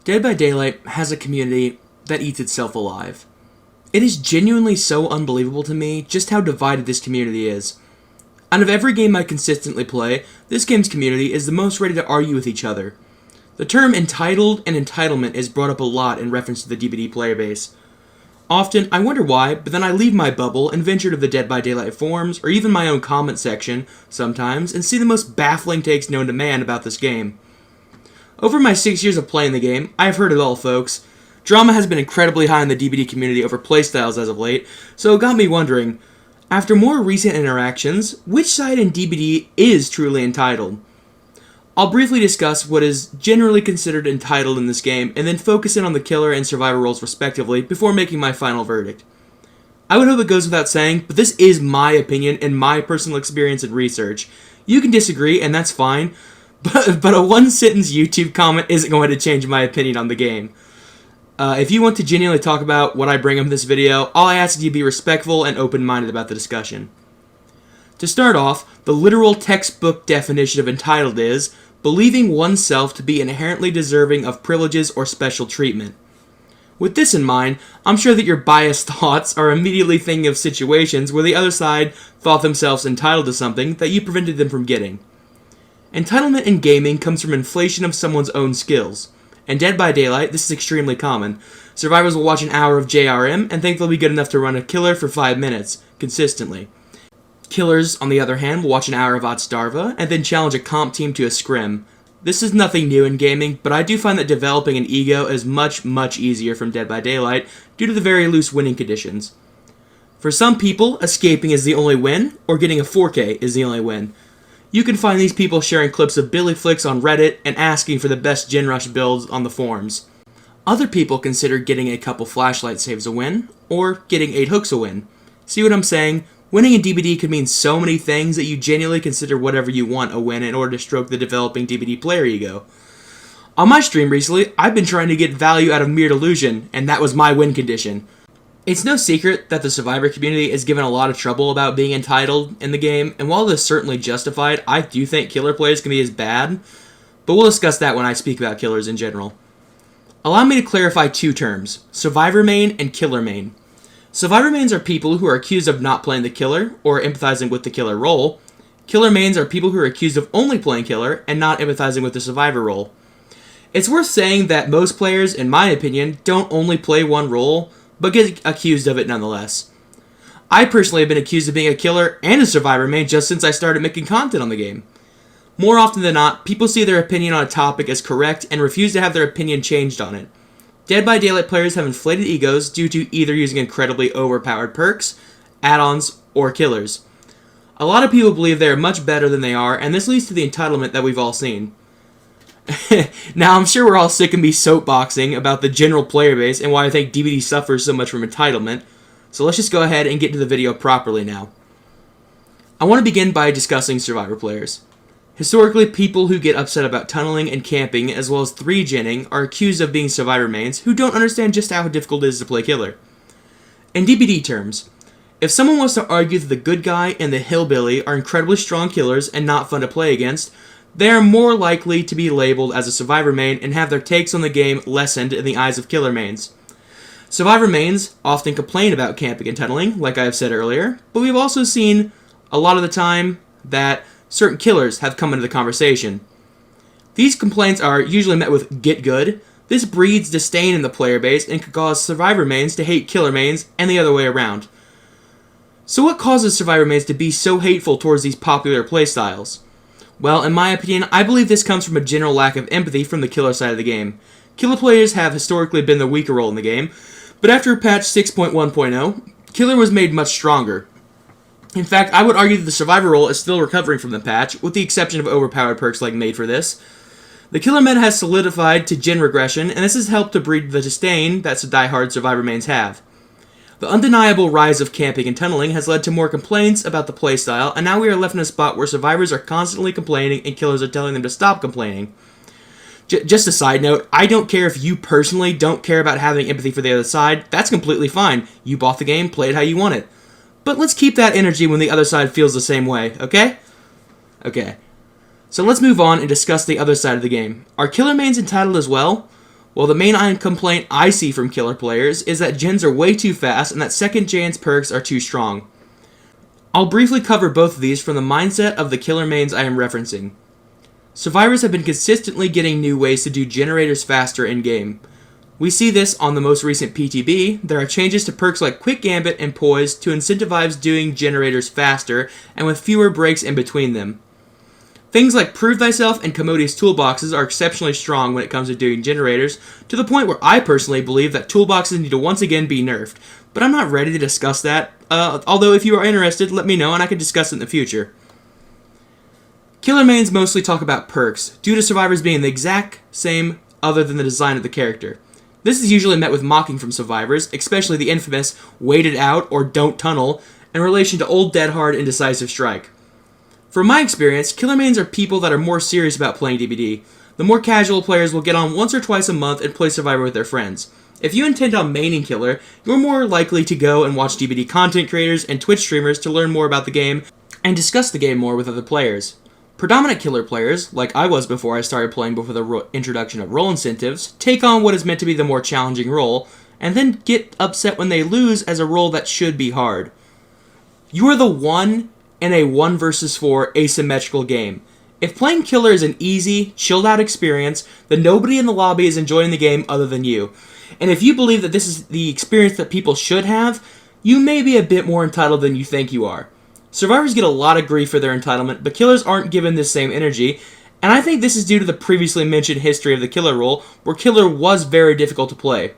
Dead by Daylight has a community that eats itself alive. It is genuinely so unbelievable to me just how divided this community is. Out of every game I consistently play, this game's community is the most ready to argue with each other. The term entitled and entitlement is brought up a lot in reference to the DBD player base. Often, I wonder why, but then I leave my bubble and venture to the Dead by Daylight forums, or even my own comment section, sometimes, and see the most baffling takes known to man about this game. Over my 6 years of playing the game, I have heard it all, folks. Drama has been incredibly high in the DBD community over playstyles as of late, so it got me wondering, after more recent interactions, which side in DBD is truly entitled? I'll briefly discuss what is generally considered entitled in this game, and then focus in on the killer and survivor roles respectively before making my final verdict. I would hope it goes without saying, but this is my opinion and my personal experience and research. You can disagree, and that's fine, but a one-sentence YouTube comment isn't going to change my opinion on the game. If you want to genuinely talk about what I bring up in this video, all I ask you to be respectful and open-minded about the discussion. To start off, the literal textbook definition of entitled is believing oneself to be inherently deserving of privileges or special treatment. With this in mind, I'm sure that your biased thoughts are immediately thinking of situations where the other side thought themselves entitled to something that you prevented them from getting. Entitlement in gaming comes from inflation of someone's own skills. In Dead by Daylight, this is extremely common. Survivors will watch an hour of JRM and think they'll be good enough to run a killer for 5 minutes, consistently. Killers, on the other hand, will watch an hour of Otstarva and then challenge a comp team to a scrim. This is nothing new in gaming, but I do find that developing an ego is much easier from Dead by Daylight due to the very loose winning conditions. For some people, escaping is the only win, or getting a 4K is the only win. You can find these people sharing clips of Billy Flicks on Reddit and asking for the best Gen Rush builds on the forums. Other people consider getting a couple flashlight saves a win, or getting 8 hooks a win. See what I'm saying? Winning in DBD could mean so many things that you genuinely consider whatever you want a win in order to stroke the developing DBD player ego. On my stream recently, I've been trying to get value out of mere delusion, and that was my win condition. It's no secret that the Survivor community is given a lot of trouble about being entitled in the game, and while this is certainly justified, I do think killer players can be as bad, but we'll discuss that when I speak about killers in general. Allow me to clarify 2 terms, Survivor main and Killer main. Survivor mains are people who are accused of not playing the killer, or empathizing with the killer role. Killer mains are people who are accused of only playing killer, and not empathizing with the survivor role. It's worth saying that most players, in my opinion, don't only play one role, but get accused of it nonetheless. I personally have been accused of being a killer and a survivor main just since I started making content on the game. More often than not, people see their opinion on a topic as correct and refuse to have their opinion changed on it. Dead by Daylight players have inflated egos due to either using incredibly overpowered perks, add-ons, or killers. A lot of people believe they are much better than they are, and this leads to the entitlement that we've all seen. Now, I'm sure we're all sick of me soapboxing about the general player base and why I think DBD suffers so much from entitlement, so let's just go ahead and get into the video properly now. I want to begin by discussing Survivor players. Historically, people who get upset about tunneling and camping, as well as 3-genning, are accused of being survivor mains who don't understand just how difficult it is to play killer. In DBD terms, if someone wants to argue that the good guy and the hillbilly are incredibly strong killers and not fun to play against, they are more likely to be labeled as a survivor main and have their takes on the game lessened in the eyes of killer mains. Survivor mains often complain about camping and tunneling, like I have said earlier, but we've also seen a lot of the time that certain killers have come into the conversation. These complaints are usually met with "get good." This breeds disdain in the player base and could cause survivor mains to hate killer mains and the other way around. So what causes survivor mains to be so hateful towards these popular playstyles? Well, in my opinion, I believe this comes from a general lack of empathy from the killer side of the game. Killer players have historically been the weaker role in the game, but after patch 6.1.0, killer was made much stronger. In fact, I would argue that the survivor role is still recovering from the patch, with the exception of overpowered perks like Made for This. The killer meta has solidified to gen regression, and this has helped to breed the disdain that diehard survivor mains have. The undeniable rise of camping and tunneling has led to more complaints about the playstyle, and now we are left in a spot where survivors are constantly complaining and killers are telling them to stop complaining. Just a side note, I don't care if you personally don't care about having empathy for the other side, that's completely fine. You bought the game, play it how you want it. But let's keep that energy when the other side feels the same way, okay? Okay. So let's move on and discuss the other side of the game. Are killer mains entitled as well? Well, the main complaint I see from killer players is that gens are way too fast and that second chance perks are too strong. I'll briefly cover both of these from the mindset of the killer mains I am referencing. Survivors have been consistently getting new ways to do generators faster in-game. We see this on the most recent PTB. There are changes to perks like Quick Gambit and Poise to incentivize doing generators faster and with fewer breaks in between them. Things like Prove Thyself and Commodious Toolboxes are exceptionally strong when it comes to doing generators, to the point where I personally believe that toolboxes need to once again be nerfed, but I'm not ready to discuss that, although if you are interested, let me know and I can discuss it in the future. Killer mains mostly talk about perks, due to survivors being the exact same other than the design of the character. This is usually met with mocking from survivors, especially the infamous Wait It Out or Don't Tunnel, in relation to Old Dead Hard and Decisive Strike. From my experience, killer mains are people that are more serious about playing DBD. The more casual players will get on once or twice a month and play Survivor with their friends. If you intend on maining killer, you're more likely to go and watch DBD content creators and Twitch streamers to learn more about the game and discuss the game more with other players. Predominant killer players, like I was before I started playing before the introduction of role incentives, take on what is meant to be the more challenging role, and then get upset when they lose as a role that should be hard. You are the one in a 1 versus 4 asymmetrical game. If playing killer is an easy, chilled out experience, then nobody in the lobby is enjoying the game other than you. And if you believe that this is the experience that people should have, you may be a bit more entitled than you think you are. Survivors get a lot of grief for their entitlement, but killers aren't given this same energy, and I think this is due to the previously mentioned history of the killer role, where killer was very difficult to play.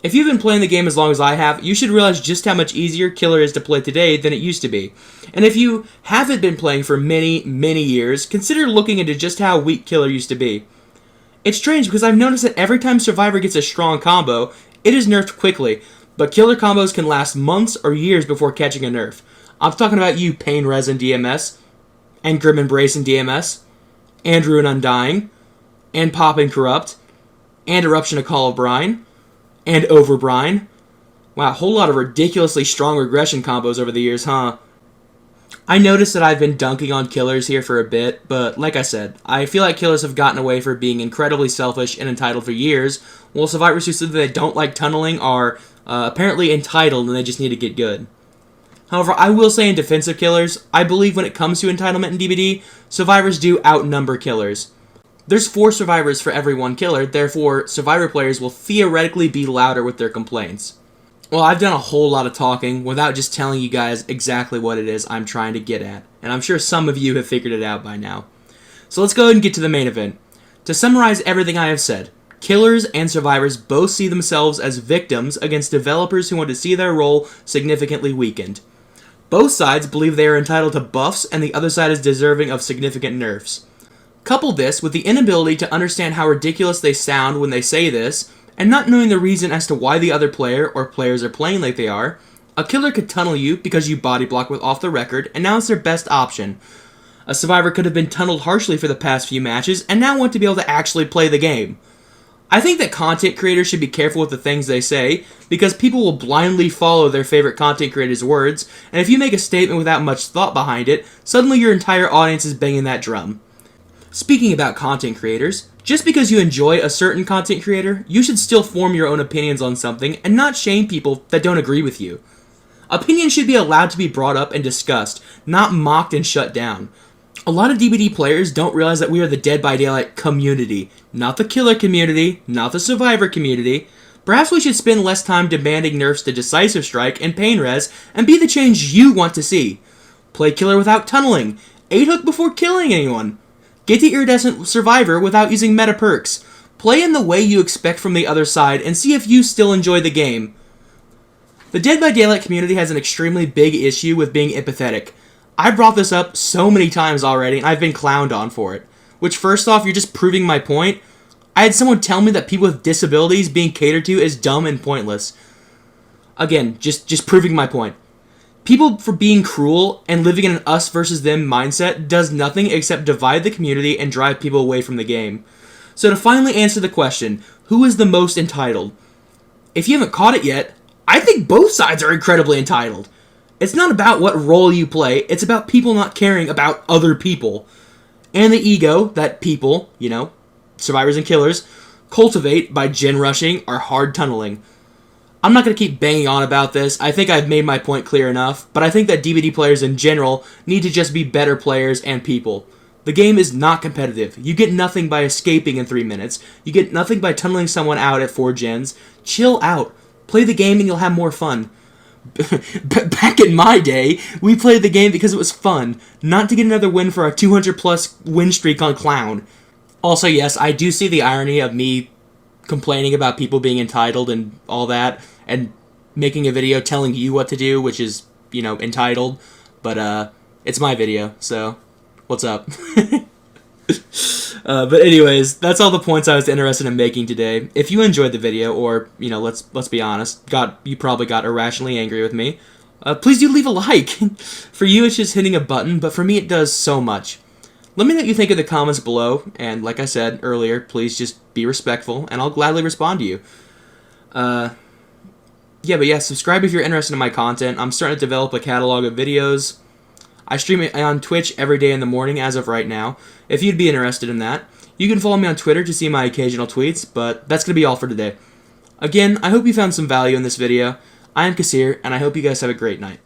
If you've been playing the game as long as I have, you should realize just how much easier killer is to play today than it used to be. And if you haven't been playing for many, many years, consider looking into just how weak killer used to be. It's strange because I've noticed that every time Survivor gets a strong combo, it is nerfed quickly, but killer combos can last months or years before catching a nerf. I'm talking about you, Pain Res in DMS, and Grim Embrace in DMS, and Ruin Undying, and Pop and Corrupt, and Eruption of Call of Brine, and Overbrine. Wow, a whole lot of ridiculously strong regression combos over the years, huh? I noticed that I've been dunking on killers here for a bit, but like I said, I feel like killers have gotten away from being incredibly selfish and entitled for years, while survivors who said that they don't like tunneling are apparently entitled and they just need to get good. However, I will say in defense of killers, I believe when it comes to entitlement in DBD, survivors do outnumber killers. There's 4 survivors for every 1 killer, therefore survivor players will theoretically be louder with their complaints. Well, I've done a whole lot of talking without just telling you guys exactly what it is I'm trying to get at, and I'm sure some of you have figured it out by now. So let's go ahead and get to the main event. To summarize everything I have said, killers and survivors both see themselves as victims against developers who want to see their role significantly weakened. Both sides believe they are entitled to buffs and the other side is deserving of significant nerfs. Couple this with the inability to understand how ridiculous they sound when they say this, and not knowing the reason as to why the other player or players are playing like they are. A killer could tunnel you because you body block with off the record, and now it's their best option. A survivor could have been tunneled harshly for the past few matches, and now want to be able to actually play the game. I think that content creators should be careful with the things they say, because people will blindly follow their favorite content creators' words, and if you make a statement without much thought behind it, suddenly your entire audience is banging that drum. Speaking about content creators, just because you enjoy a certain content creator, you should still form your own opinions on something and not shame people that don't agree with you. Opinions should be allowed to be brought up and discussed, not mocked and shut down. A lot of DBD players don't realize that we are the Dead by Daylight community, not the killer community, not the survivor community. Perhaps we should spend less time demanding nerfs to Decisive Strike and Pain Res and be the change you want to see. Play killer without tunneling, 8-hook before killing anyone. Get the Iridescent Survivor without using meta perks. Play in the way you expect from the other side and see if you still enjoy the game. The Dead by Daylight community has an extremely big issue with being empathetic. I brought this up so many times already and I've been clowned on for it. Which, first off, you're just proving my point. I had someone tell me that people with disabilities being catered to is dumb and pointless. Again, just proving my point. People for being cruel and living in an us versus them mindset does nothing except divide the community and drive people away from the game. So to finally answer the question, who is the most entitled? If you haven't caught it yet, I think both sides are incredibly entitled. It's not about what role you play, it's about people not caring about other people. And the ego that people, survivors and killers, cultivate by gen rushing, or hard tunneling. I'm not going to keep banging on about this. I think I've made my point clear enough, but I think that DBD players in general need to just be better players and people. The game is not competitive. You get nothing by escaping in 3 minutes. You get nothing by tunneling someone out at 4 gens. Chill out. Play the game and you'll have more fun. Back in my day, we played the game because it was fun, not to get another win for a 200 plus win streak on Clown. Also, yes, I do see the irony of me complaining about people being entitled and all that, and making a video telling you what to do, which is, entitled, but it's my video, so what's up? But anyways, that's all the points I was interested in making today. If you enjoyed the video, or, let's be honest, you probably got irrationally angry with me, please do leave a like. For you, it's just hitting a button, but for me, it does so much. Let me know what you think in the comments below, and like I said earlier, please just be respectful, and I'll gladly respond to you. Subscribe if you're interested in my content. I'm starting to develop a catalog of videos. I stream it on Twitch every day in the morning as of right now, if you'd be interested in that. You can follow me on Twitter to see my occasional tweets, but that's going to be all for today. Again, I hope you found some value in this video. I am Kuhssir, and I hope you guys have a great night.